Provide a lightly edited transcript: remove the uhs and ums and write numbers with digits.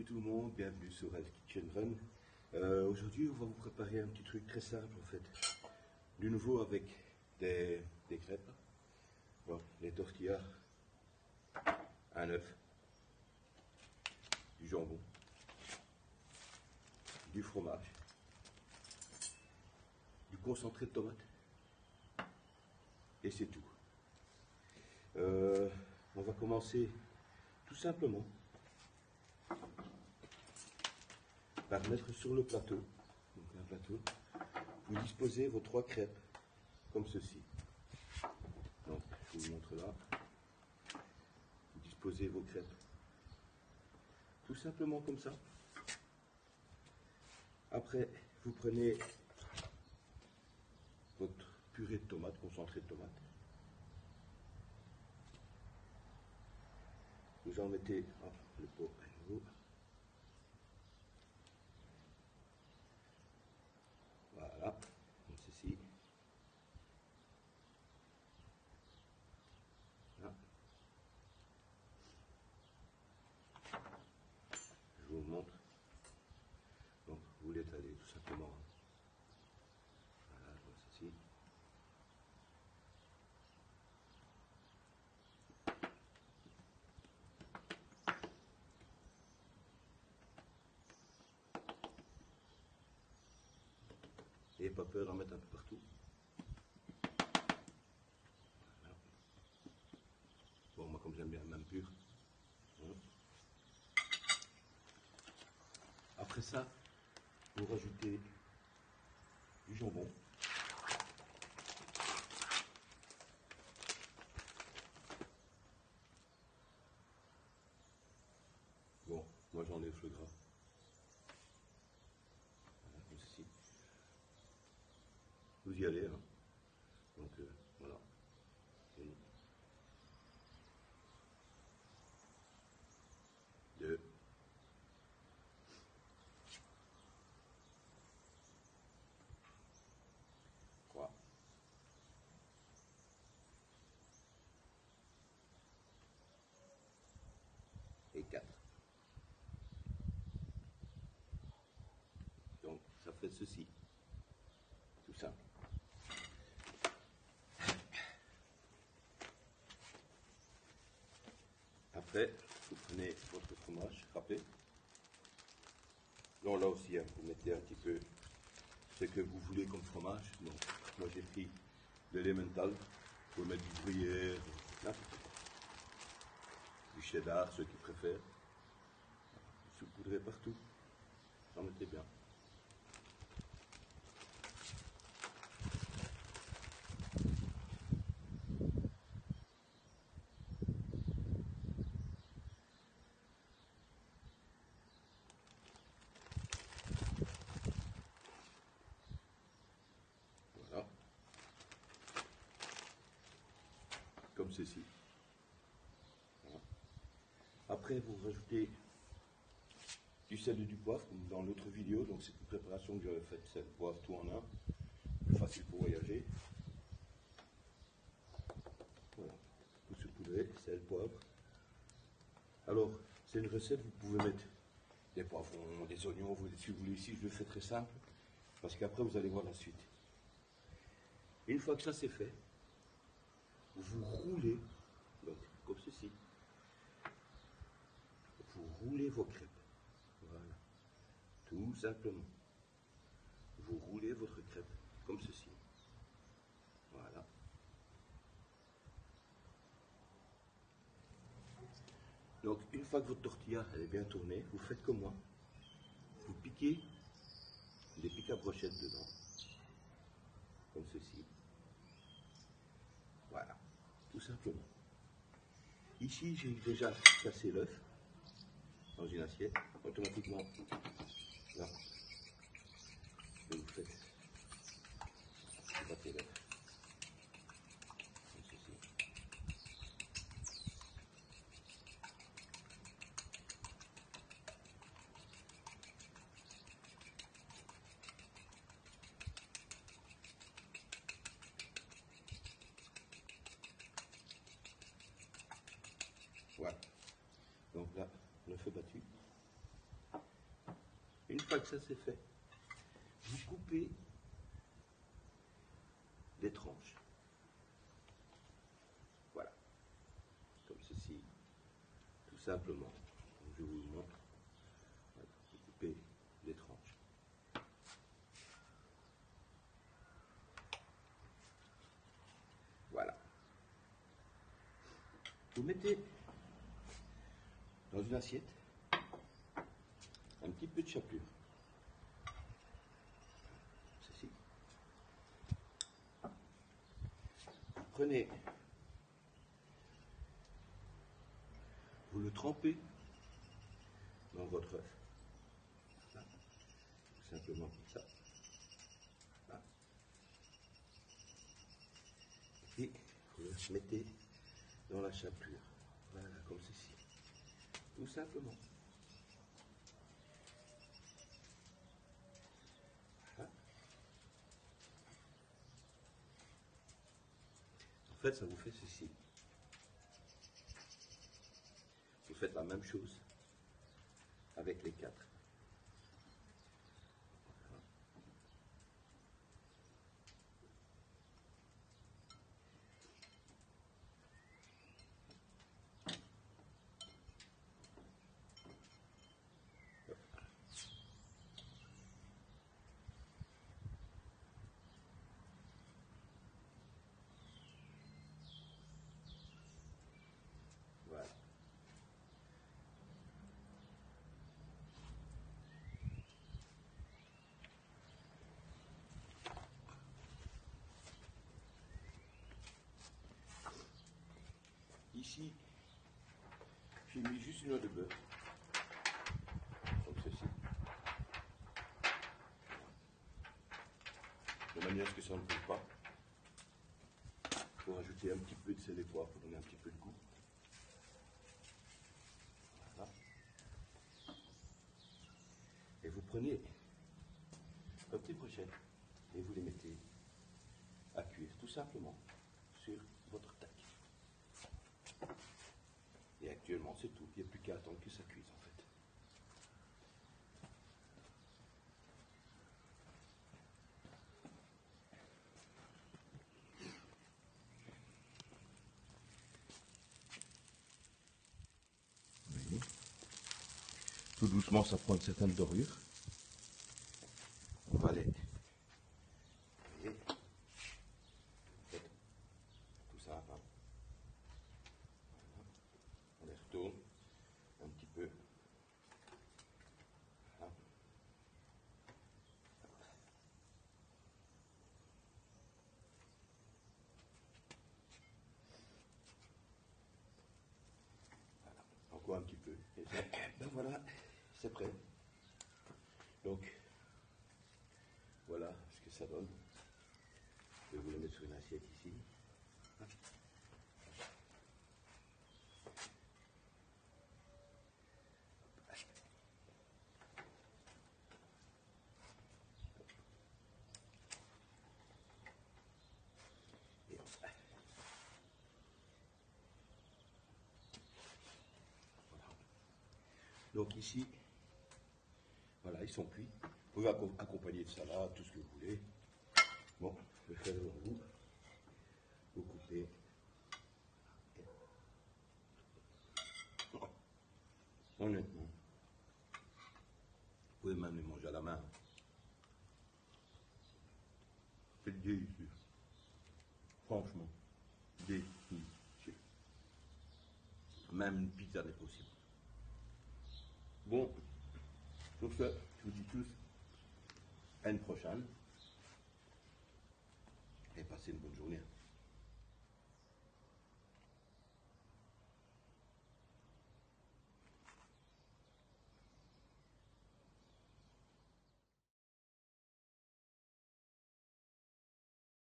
Salut tout le monde, bienvenue sur Rêve Kitchen Run. Aujourd'hui, on va vous préparer un petit truc très simple en fait. Du nouveau avec des crêpes, bon, des tortillas, un œuf, du jambon, du fromage, du concentré de tomate et c'est tout. On va commencer tout simplement par mettre sur le plateau, donc un plateau, vous disposez vos 3 crêpes comme ceci. Donc je vous montre là. Vous disposez vos crêpes tout simplement comme ça. Après, vous prenez votre purée de tomates, concentré de tomates. Vous en mettez le pot à nouveau. Voilà, comme ceci. Là. Je vous montre. Donc vous l'étalez tout simplement. Voilà, comme ceci. N'ayez pas peur d'en mettre un peu partout. Voilà. Bon, moi comme j'aime bien même pur. Voilà. Après ça, vous rajoutez du jambon. Bon, moi j'enlève le gras. Voilà, comme ceci. Vous y allez, hein. Donc voilà. 1, 2, 3, 4. Donc ça fait ceci. Tout simple. Après, vous prenez votre fromage râpé. Non, là aussi, hein, vous mettez un petit peu ce que vous voulez comme fromage. Donc, moi j'ai pris de l'emmental. Vous pouvez mettre du gruyère, du cheddar, ceux qui préfèrent. Vous saupoudrez partout. J'en mettez bien. Voilà. Comme ceci. Voilà. Après, vous rajoutez du sel et du poivre, comme dans l'autre vidéo. Donc, c'est une préparation que j'avais faite, sel, poivre, tout en un. Plus facile pour voyager. Voilà. Vous saupoudrez, sel, poivre. Alors, c'est une recette, vous pouvez mettre des poivrons, des oignons, si vous voulez. Ici, je le fais très simple, parce qu'après, vous allez voir la suite. Et une fois que ça c'est fait, vous roulez, donc comme ceci, vous roulez vos crêpes. Voilà, tout simplement. Vous roulez votre crêpe comme ceci. Voilà. Donc, une fois que votre tortilla elle est bien tournée, vous faites comme moi. Vous piquez des pics à brochettes dedans, comme ceci. Voilà, tout simplement. Ici, j'ai déjà cassé l'œuf dans une assiette. Automatiquement, là, vous faites battez l'œuf, comme ceci. Voilà. Donc là, l'œuf est battu. fois que ça c'est fait, vous coupez les tranches. Voilà. Comme ceci. Tout simplement. Donc, je vous montre. Voilà. Vous coupez les tranches. Voilà. Vous mettez dans une assiette un petit peu de chapelure. Ceci. Prenez, vous le trempez dans votre œuf. Voilà. Tout simplement comme ça. Voilà. Et vous le mettez dans la chapelure. Voilà, comme ceci. Tout simplement. Voilà. En fait, ça vous fait ceci. Vous faites la même chose avec les 4. Voilà. Ici, j'ai mis juste une noix de beurre, comme ceci, de manière à ce que ça ne brûle pas. Pour ajouter un petit peu de sel et poivre pour donner un petit peu de goût. Voilà. Et vous prenez un petit brochet et vous les mettez à cuire tout simplement sur votre tac. Et actuellement c'est tout, il n'y a plus qu'à attendre que ça cuise en fait. Oui. Tout doucement ça prend une certaine dorure. On va les... Voyez, tout ça à part. Voilà. On les retourne un petit peu. Voilà. Voilà. Encore un petit peu. Et ben voilà, c'est prêt. Donc, voilà ce que ça donne. Je vais vous le mettre sur une assiette ici. Et voilà. Donc ici, voilà, ils sont cuits. Vous pouvez accompagner de salade, tout ce que vous voulez. Bon, je vais faire devant vous. Vous coupez. Honnêtement, vous pouvez même les manger à la main. C'est délicieux. Franchement, délicieux. Même une pizza n'est possible. Bon, sur ce, je vous dis tous à une prochaine et passez une bonne journée.